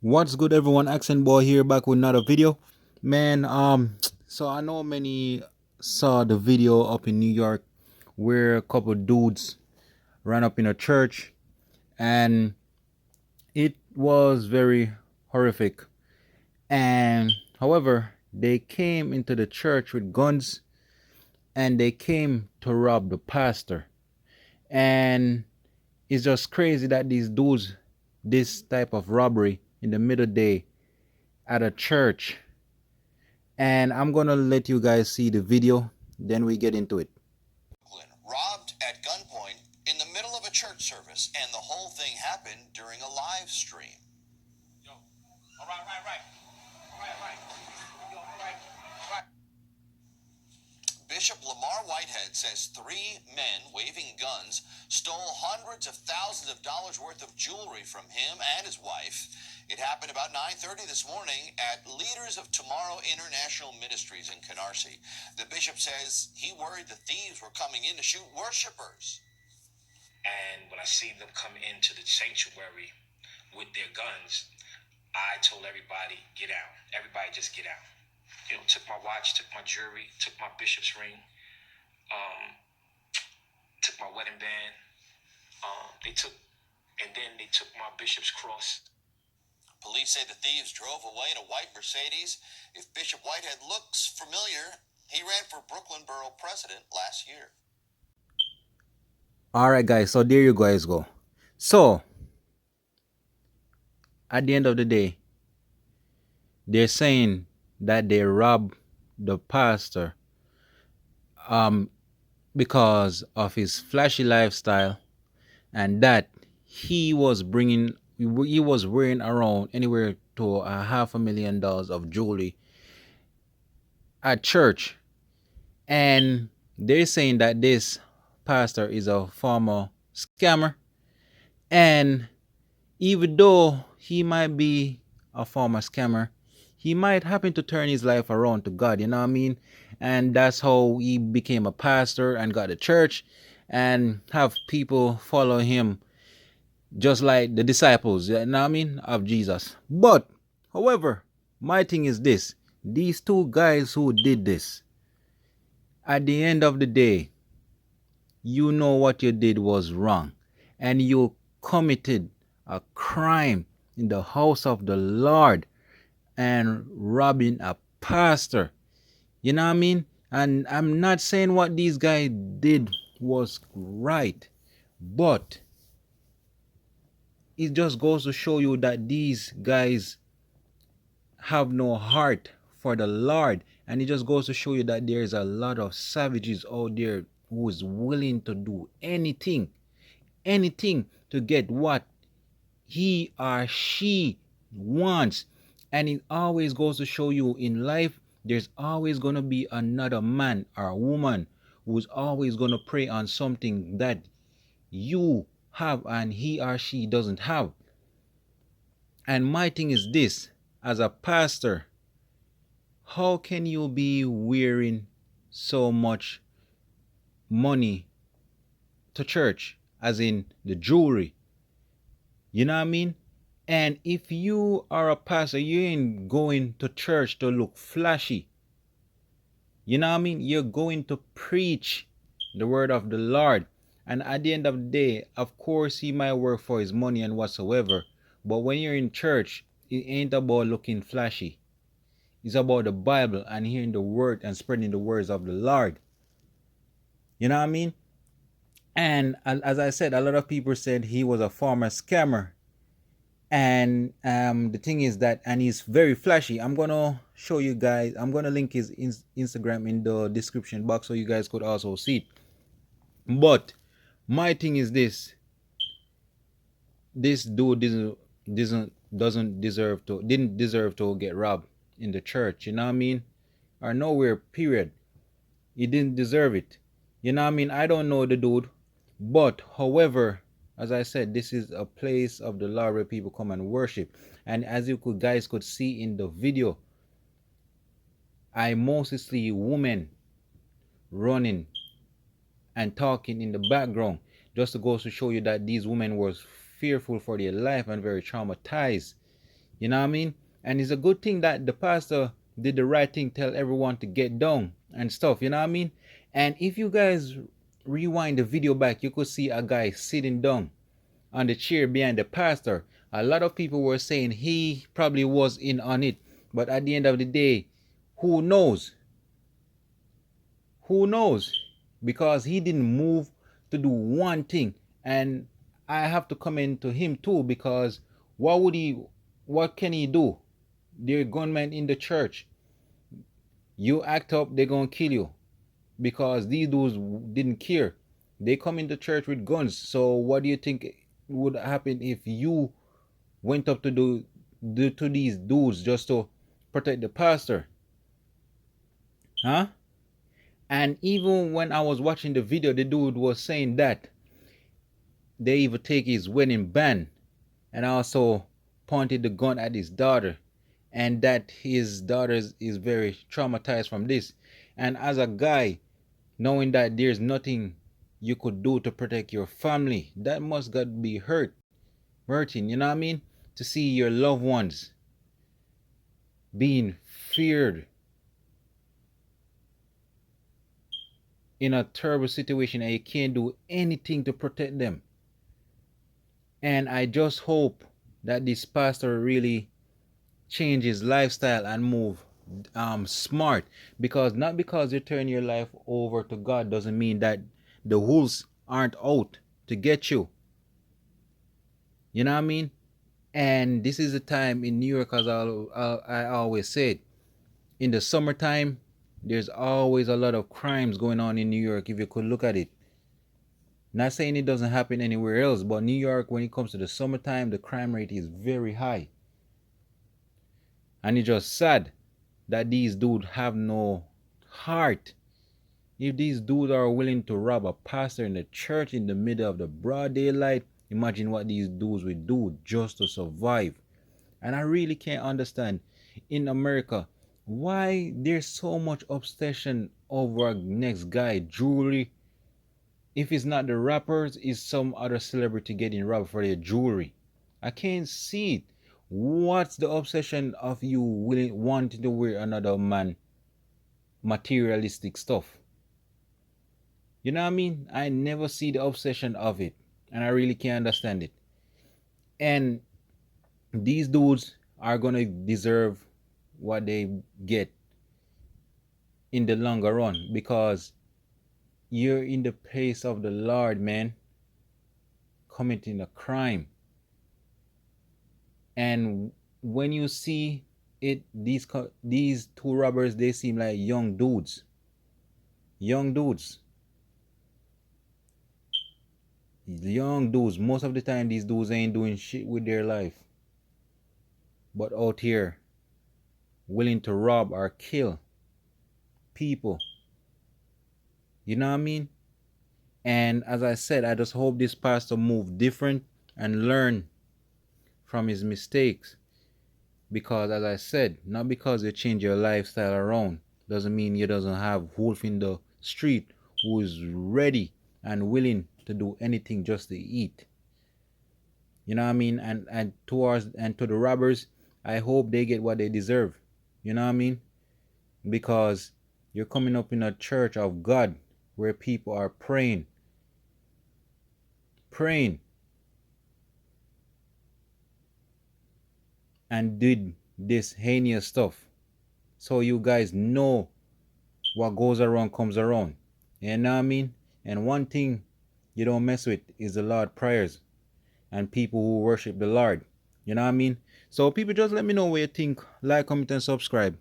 What's good, everyone? Accent Boy here, back with another video. Man, so I know many saw the video up in New York where a couple dudes ran up in a church, and it was very horrific. And however, they came into the church with guns and they came to rob the pastor. And it's just crazy that these dudes, this type of robbery in the middle day at a church. And I'm gonna let you guys see the video, then we get into it. Robbed at gunpoint in the middle of a church service, and the whole thing happened during a live stream. Yo, all right. Yo, all right. Bishop Lamar Whitehead says 3 men waving guns stole hundreds of thousands of dollars worth of jewelry from him and his wife. It happened about 9:30 this morning at Leaders of Tomorrow International Ministries in Canarsie. The bishop says he worried the thieves were coming in to shoot worshipers. And when I seen them come into the sanctuary with their guns, I told everybody, get out. Everybody just get out. Took my watch, took my jewelry, took my bishop's ring, took my wedding band. They took my bishop's cross. Police say the thieves drove away in a white Mercedes. If Bishop Whitehead looks familiar, he ran for Brooklyn Borough President last year. Alright guys, so there you guys go. So at the end of the day, they're saying that they robbed the pastor because of his flashy lifestyle, and that he was wearing around anywhere to $500,000 of jewelry at church. And they're saying that this pastor is a former scammer, and even though he might be a former scammer, he might happen to turn his life around to God, you know what I mean? And that's how he became a pastor and got a church and have people follow him, just like the disciples, you know what I mean, of Jesus. But however, my thing is this: these two guys who did this, at the end of the day, you know what you did was wrong, and you committed a crime in the house of the Lord and robbing a pastor. You know what I mean? And I'm not saying what these guys did was right, but it just goes to show you that these guys have no heart for the Lord. And it just goes to show you that there's a lot of savages out there who is willing to do anything to get what he or she wants. And it always goes to show you in life, there's always going to be another man or woman who's always going to prey on something that you have and he or she doesn't have. And my thing is this: as a pastor, how can you be wearing so much money to church, as in the jewelry? You know what I mean? And if you are a pastor, you ain't going to church to look flashy. You know what I mean? You're going to preach the word of the Lord. And at the end of the day, of course, he might work for his money and whatsoever. But when you're in church, it ain't about looking flashy. It's about the Bible and hearing the word and spreading the words of the Lord. You know what I mean? And as I said, a lot of people said he was a former scammer. And the thing is that, and he's very flashy. I'm gonna show you guys, I'm gonna link his Instagram in the description box so you guys could also see it. But my thing is this: this dude didn't deserve to get robbed in the church, you know what I mean, or nowhere, period. He didn't deserve it, you know what I mean. I don't know the dude, but however, as I said, this is a place of the Lord where people come and worship. And as you guys could see in the video, I mostly see women running and talking in the background, just to go to show you that these women were fearful for their life and very traumatized. You know what I mean? And it's a good thing that the pastor did the right thing, tell everyone to get down and stuff. You know what I mean? And if you guys rewind the video back, you could see a guy sitting down on the chair behind the pastor. A lot of people were saying he probably was in on it. But at the end of the day, who knows? Who knows? Because he didn't move to do one thing. And I have to comment to him too, because what can he do? There are gunmen in the church. You act up, they're gonna kill you. Because these dudes didn't care. They come into church with guns. So what do you think would happen if you went up to do to these dudes just to protect the pastor? Huh? And even when I was watching the video, the dude was saying that they even take his wedding band and also pointed the gun at his daughter, and that his daughter is very traumatized from this. And as a guy, knowing that there's nothing you could do to protect your family, that must got be hurting, you know what I mean? To see your loved ones being feared in a terrible situation and you can't do anything to protect them. And I just hope that this pastor really change his lifestyle and move smart, because not because you turn your life over to God doesn't mean that the wolves aren't out to get you. You know what I mean? And this is the time in New York, as I always said, in the summertime, there's always a lot of crimes going on in New York. If you could look at it, not saying it doesn't happen anywhere else, but New York, when it comes to the summertime, the crime rate is very high. And it's just sad that these dudes have no heart. If these dudes are willing to rob a pastor in the church in the middle of the broad daylight, imagine what these dudes would do just to survive. And I really can't understand in America why there's so much obsession over next guy jewelry. If it's not the rappers, it's some other celebrity getting robbed for their jewelry. I can't see it. What's the obsession of you wanting to wear another man materialistic stuff? You know what I mean? I never see the obsession of it, and I really can't understand it. And these dudes are gonna deserve what they get in the longer run, because you're in the place of the Lord, man, committing a crime. And when you see it, these two robbers, they seem like young dudes. Young dudes. Young dudes. Most of the time, these dudes ain't doing shit with their life, but out here, willing to rob or kill people. You know what I mean? And as I said, I just hope this pastor move different and learn from his mistakes. Because as I said, not because you change your lifestyle around doesn't mean you doesn't have wolf in the street who is ready and willing to do anything just to eat. You know what I mean? And to the robbers, I hope they get what they deserve. You know what I mean? Because you're coming up in a church of God where people are praying, and did this heinous stuff. So you guys know what goes around comes around. You know what I mean? And one thing you don't mess with is the Lord prayers and people who worship the Lord. You know what I mean? So people, just let me know what you think. Like, comment, and subscribe.